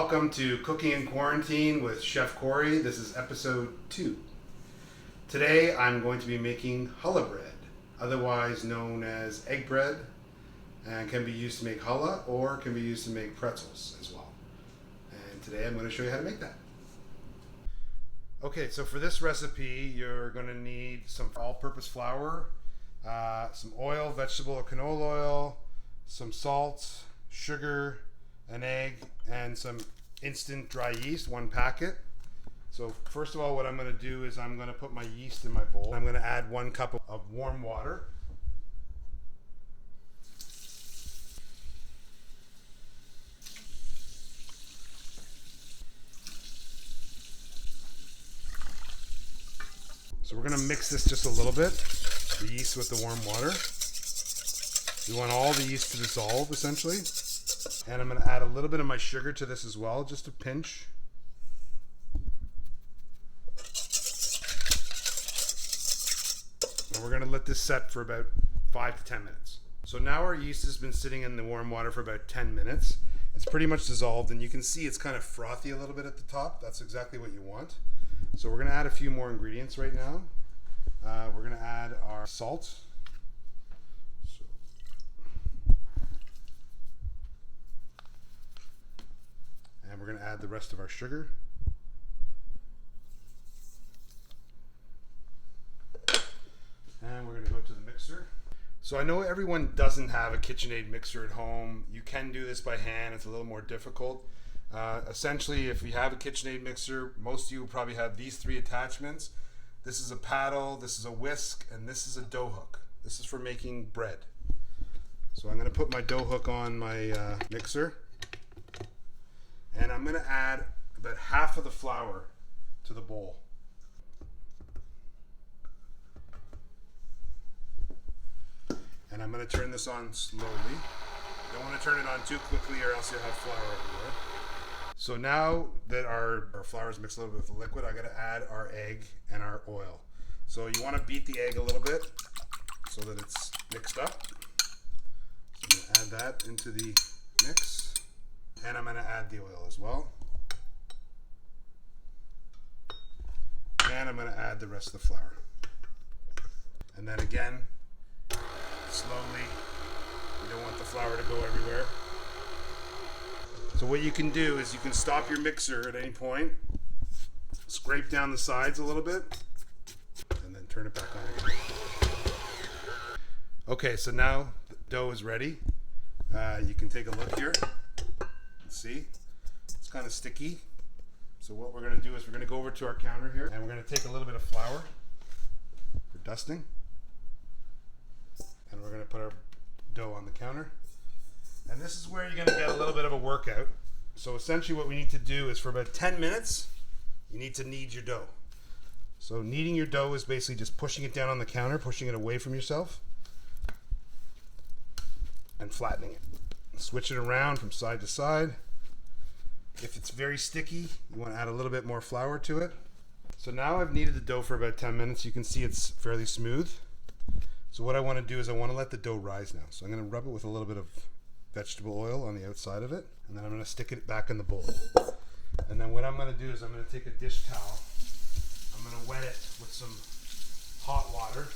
Welcome to Cooking in Quarantine with Chef Corey. This is episode 2. Today I'm going to be making challah bread, otherwise known as egg bread, and can be used to make challah or can be used to make pretzels as well. And today I'm going to show you how to make that. Okay, so for this recipe you're going to need some all-purpose flour, some oil, vegetable or canola oil, some salt, sugar, an egg, and some instant dry yeast, 1 packet. So first of all, what I'm going to do is I'm going to put my yeast in my bowl. I'm going to add 1 cup of warm water. So we're going to mix this just a little bit, the yeast with the warm water. We want all the yeast to dissolve essentially. And I'm going to add a little bit of my sugar to this as well, just a pinch. And we're going to let this set for about 5 to 10 minutes. So now our yeast has been sitting in the warm water for about 10 minutes. It's pretty much dissolved, and you can see it's kind of frothy a little bit at the top. That's exactly what you want. So we're going to add a few more ingredients right now. We're going to add our salt. And we're going to add the rest of our sugar. And we're going to go to the mixer. So I know everyone doesn't have a KitchenAid mixer at home. You can do this by hand. It's a little more difficult. Essentially, if you have a KitchenAid mixer, most of you will probably have these 3 attachments. This is a paddle, this is a whisk, and this is a dough hook. This is for making bread. So I'm going to put my dough hook on my mixer. And I'm going to add about half of the flour to the bowl. And I'm going to turn this on slowly. You don't want to turn it on too quickly or else you'll have flour everywhere. So now that our flour is mixed a little bit with the liquid, I'm going to add our egg and our oil. So you want to beat the egg a little bit so that it's mixed up. So I'm going to add that into the mix. And I'm going to add the oil as well. And I'm going to add the rest of the flour. And then again, slowly. You don't want the flour to go everywhere. So what you can do is you can stop your mixer at any point, scrape down the sides a little bit, and then turn it back on again. Okay, so now the dough is ready. You can take a look here. See, it's kind of sticky. So what we're going to do is we're going to go over to our counter here, and we're going to take a little bit of flour for dusting, and we're going to put our dough on the counter. And this is where you're going to get a little bit of a workout. So essentially what we need to do is for about 10 minutes, you need to knead your dough. So kneading your dough is basically just pushing it down on the counter, pushing it away from yourself, and flattening it. Switch it around from side to side. If it's very sticky, you want to add a little bit more flour to it. So now I've kneaded the dough for about 10 minutes. You can see it's fairly smooth. So what I want to do is I want to let the dough rise now. So I'm going to rub it with a little bit of vegetable oil on the outside of it, and then I'm going to stick it back in the bowl. And then what I'm going to do is I'm going to take a dish towel. I'm going to wet it with some hot water.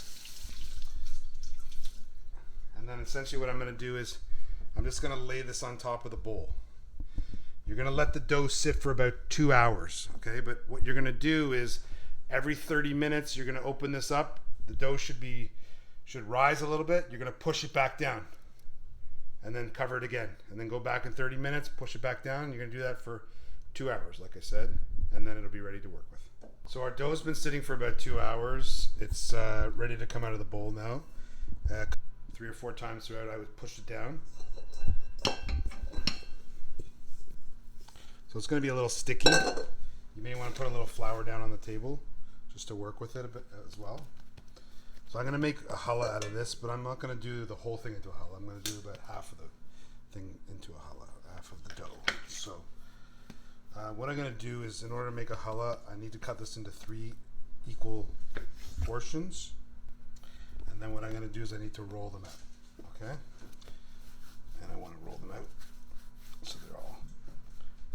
And then essentially what I'm going to do is I'm just going to lay this on top of the bowl. You're going to let the dough sit for about 2 hours, okay? But what you're going to do is every 30 minutes you're going to open this up. The dough should rise a little bit. You're going to push it back down and then cover it again, and then go back in 30 minutes, push it back down. You're going to do that for 2 hours, like I said, and then it'll be ready to work with. So our dough's been sitting for about 2 hours. It's ready to come out of the bowl now. 3 or 4 times throughout I would push it down. So it's going to be a little sticky. You may want to put a little flour down on the table just to work with it a bit as well. So I'm going to make a challah out of this, but I'm not going to do the whole thing into a challah. I'm going to do about half of the thing into a challah, half of the dough. So what I'm going to do is, in order to make a challah, I need to cut this into 3 equal portions. And then what I'm going to do is I need to roll them out. Okay? And I want to roll them out so they're all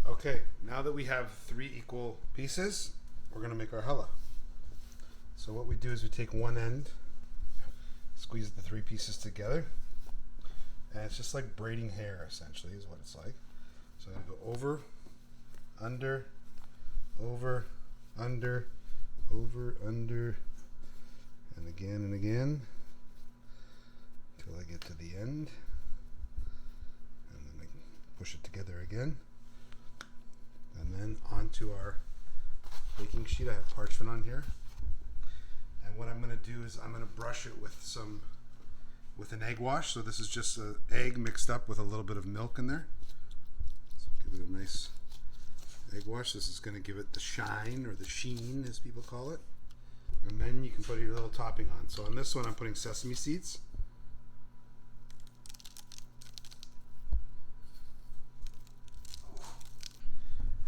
Okay, now that we have 3 equal pieces, we're going to make our challah. So what we do is we take one end, squeeze the 3 pieces together, and it's just like braiding hair, essentially, is what it's like. So I'm going to go over, under, over, under, over, under, and again until I get to the end, and then I push it together again, and then onto our baking sheet. I have parchment on here, and what I'm going to do is I'm going to brush it with an egg wash. So this is just an egg mixed up with a little bit of milk in there. So give it a nice egg wash. This is going to give it the shine, or the sheen as people call it. And then you can put your little topping on. So on this one I'm putting sesame seeds.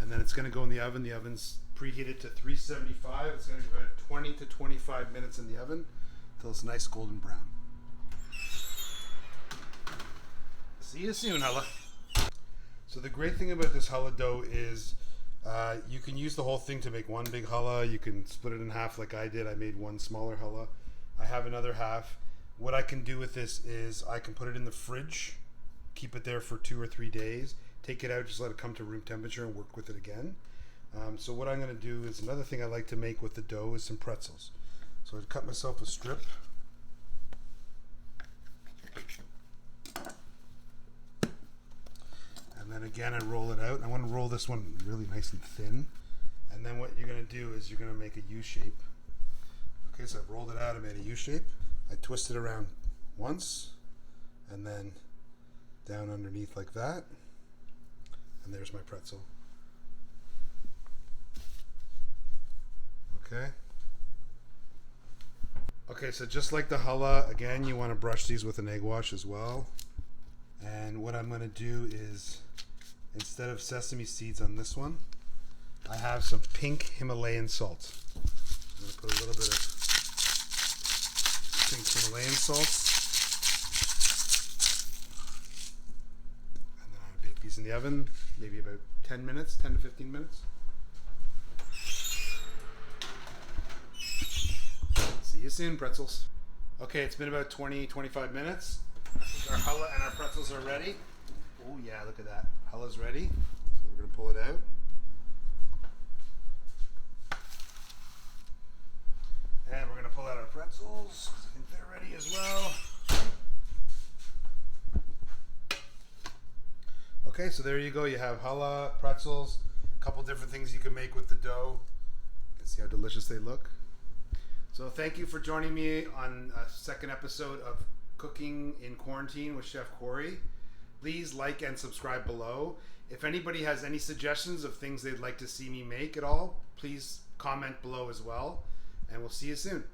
And then it's going to go in the oven. The oven's preheated to 375. It's going to go about 20 to 25 minutes in the oven until it's nice golden brown. See you soon, challah. So the great thing about this challah dough is you can use the whole thing to make one big challah. You can split it in half like I did. I made one smaller challah. I have another half. What I can do with this is I can put it in the fridge, keep it there for 2 or 3 days, take it out, just let it come to room temperature and work with it again. So what I'm going to do is, another thing I like to make with the dough is some pretzels. So I'd cut myself a strip. And then again I roll it out. I want to roll this one really nice and thin. And then what you're going to do is you're going to make a U shape. Okay, so I've rolled it out, I made a U shape. I twist it around once, and then down underneath like that. And there's my pretzel. Okay. Okay, so just like the challah, again, you want to brush these with an egg wash as well. And what I'm going to do is, instead of sesame seeds on this one, I have some pink Himalayan salt. I'm going to put a little bit of pink Himalayan salt. And then I bake these in the oven, maybe about 10 minutes, 10 to 15 minutes. See you soon, pretzels. Okay, it's been about 20-25 minutes. Our challah and our pretzels are ready. Oh yeah, look at that. Challah's ready. So we're going to pull it out. And we're going to pull out our pretzels. I think they're ready as well. Okay, so there you go. You have challah, pretzels, a couple different things you can make with the dough. You can see how delicious they look. So thank you for joining me on a second episode of Cooking in Quarantine with Chef Corey. Please like and subscribe below. If anybody has any suggestions of things they'd like to see me make at all, please comment below as well. And we'll see you soon.